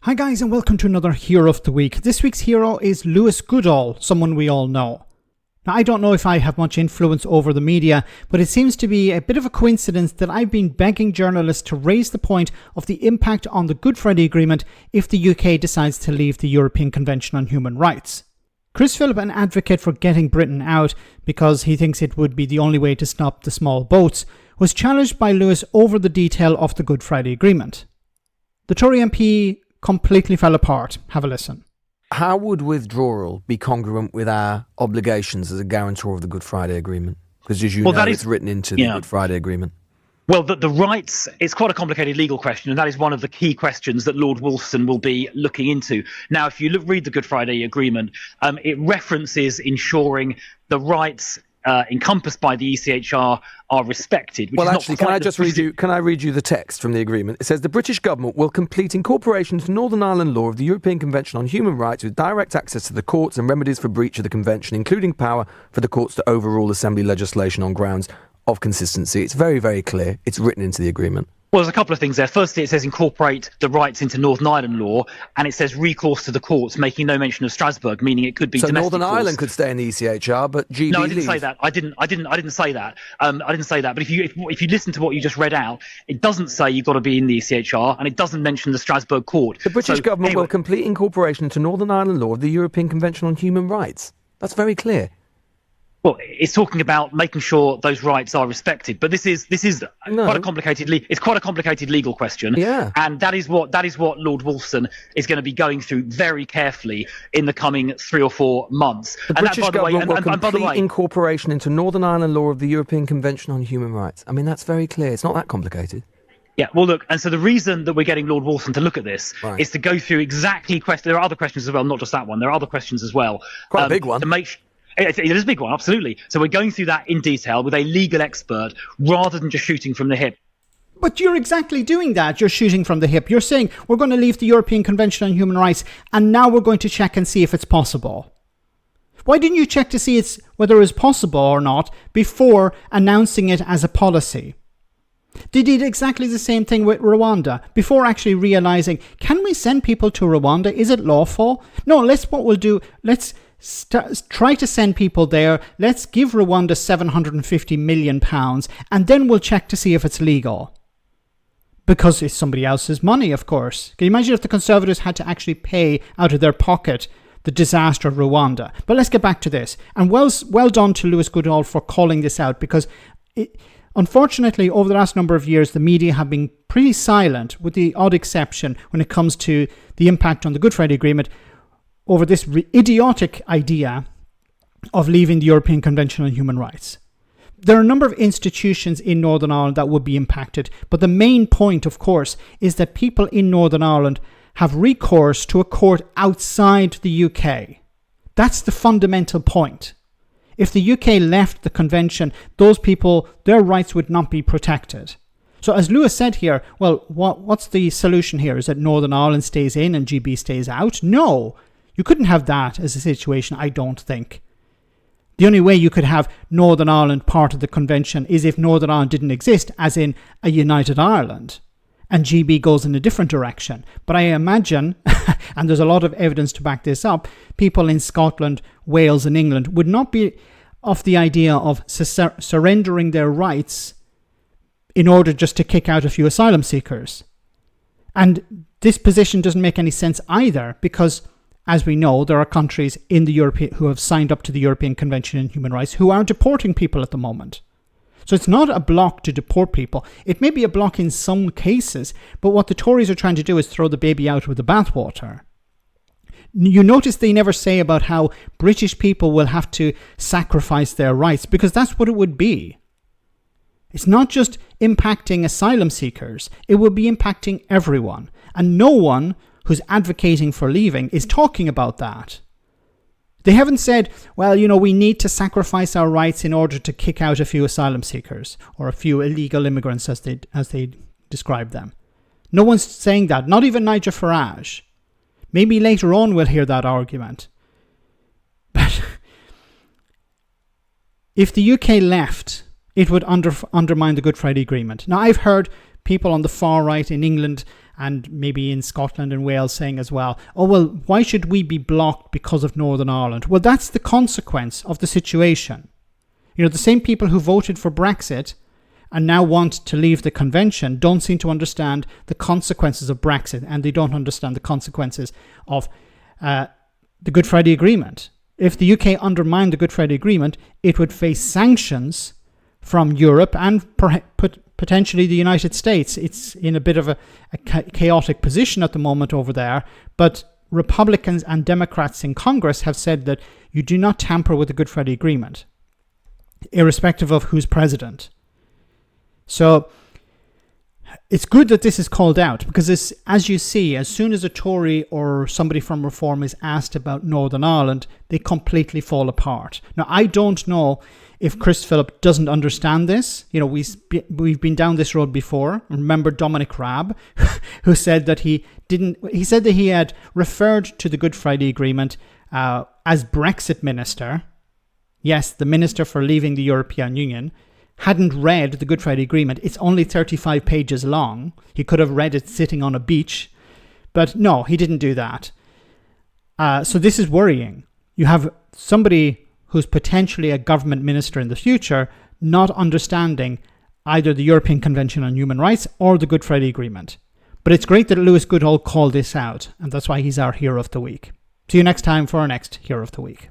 Hi guys, and welcome to another Hero of the Week. This week's hero is Lewis Goodall, someone we all know. Now, I don't know if I have much influence over the media, but it seems to be a bit of a coincidence that I've been begging journalists to raise the point of the impact on the Good Friday Agreement if the UK decides to leave the European Convention on Human Rights. Chris Philp, an advocate for getting Britain out because he thinks it would be the only way to stop the small boats, was challenged by Lewis over the detail of the Good Friday Agreement. The Tory MP completely fell apart. Have a listen. How would withdrawal be congruent with our obligations as a guarantor of the Good Friday Agreement? Because as you know, it's written into the Good Friday Agreement. Well, the rights, it's quite a complicated legal question, and that is one of the key questions that Lord Wolfson will be looking into. Now, if you read the Good Friday Agreement, it references ensuring the rights encompassed by the ECHR are respected. Well, actually, can I read you the text from the agreement? It says the British government will complete incorporation into Northern Ireland law of the European Convention on Human Rights with direct access to the courts and remedies for breach of the convention, including power for the courts to overrule assembly legislation on grounds of consistency. It's very, very clear. It's written into the agreement. Well, there's a couple of things there. Firstly, it says incorporate the rights into Northern Ireland law, and it says recourse to the courts, making no mention of Strasbourg, meaning it could be domestic Northern courts. Ireland could stay in the ECHR, but GB No, I didn't leave. say that. I didn't say that. I didn't say that. But if you listen to what you just read out, it doesn't say you've got to be in the ECHR, and it doesn't mention the Strasbourg court. The British government will complete incorporation into Northern Ireland law of the European Convention on Human Rights. That's very clear. Well, it's talking about making sure those rights are respected, but this is quite a complicated legal question. Yeah. And that is what Lord Wolfson is going to be going through very carefully in the coming 3 or 4 months. The British government will complete incorporation into Northern Ireland law of the European Convention on Human Rights. I mean, that's very clear. It's not that complicated. Yeah, well, look, and so the reason that we're getting Lord Wolfson to look at this is to go through exactly questions. There are other questions as well, not just that one. There are other questions as well. Quite a big one. It is a big one, absolutely. So we're going through that in detail with a legal expert rather than just shooting from the hip. But you're exactly doing that. You're shooting from the hip. You're saying we're going to leave the European Convention on Human Rights and now we're going to check and see if it's possible. Why didn't you check to see whether it was possible or not before announcing it as a policy? They did exactly the same thing with Rwanda before actually realising, can we send people to Rwanda? Is it lawful? No, let's try to send people there. Let's give Rwanda £750 million and then we'll check to see if it's legal. Because it's somebody else's money, of course. Can you imagine if the Conservatives had to actually pay out of their pocket the disaster of Rwanda? But let's get back to this. And well done to Lewis Goodall for calling this out, because unfortunately, over the last number of years, the media have been pretty silent, with the odd exception when it comes to the impact on the Good Friday Agreement, over this idiotic idea of leaving the European Convention on Human Rights. There are a number of institutions in Northern Ireland that would be impacted, but the main point, of course, is that people in Northern Ireland have recourse to a court outside the UK. That's the fundamental point. If the UK left the convention, those people, their rights would not be protected. So as Lewis said here, well, what's the solution here? Is that Northern Ireland stays in and GB stays out? No. You couldn't have that as a situation, I don't think. The only way you could have Northern Ireland part of the convention is if Northern Ireland didn't exist, as in a united Ireland, and GB goes in a different direction. But I imagine, and there's a lot of evidence to back this up, people in Scotland, Wales and England would not be of the idea of surrendering their rights in order just to kick out a few asylum seekers. And this position doesn't make any sense either, because as we know, there are countries in the European who have signed up to the European Convention on Human Rights who are deporting people at the moment. So it's not a block to deport people. It may be a block in some cases, but what the Tories are trying to do is throw the baby out with the bathwater. You notice they never say about how British people will have to sacrifice their rights, because that's what it would be. It's not just impacting asylum seekers, it will be impacting everyone. And no one who's advocating for leaving is talking about that. They haven't said, well, we need to sacrifice our rights in order to kick out a few asylum seekers or a few illegal immigrants as they describe them. No one's saying that, not even Nigel Farage. Maybe later on we'll hear that argument. But if the UK left it would undermine the Good Friday Agreement. Now, I've heard people on the far right in England and maybe in Scotland and Wales saying as well, oh, well, why should we be blocked because of Northern Ireland? Well, that's the consequence of the situation. You know, the same people who voted for Brexit and now want to leave the convention don't seem to understand the consequences of Brexit, and they don't understand the consequences of the Good Friday Agreement. If the UK undermined the Good Friday Agreement, it would face sanctions from Europe and potentially the United States. It's in a bit of a chaotic position at the moment over there, but Republicans and Democrats in Congress have said that you do not tamper with the Good Friday Agreement, irrespective of who's president. So it's good that this is called out, because this, as you see, as soon as a Tory or somebody from Reform is asked about Northern Ireland, they completely fall apart. Now, I don't know if Chris Philp doesn't understand this. You know, we've been down this road before. Remember Dominic Raab, who said that he said that he had referred to the Good Friday Agreement as Brexit minister. Yes, the minister for leaving the European Union hadn't read the Good Friday Agreement. It's only 35 pages long. He could have read it sitting on a beach. But no, he didn't do that. So this is worrying. You have somebody who's potentially a government minister in the future not understanding either the European Convention on Human Rights or the Good Friday Agreement. But it's great that Lewis Goodall called this out, and that's why he's our Hero of the Week. See you next time for our next Hero of the Week.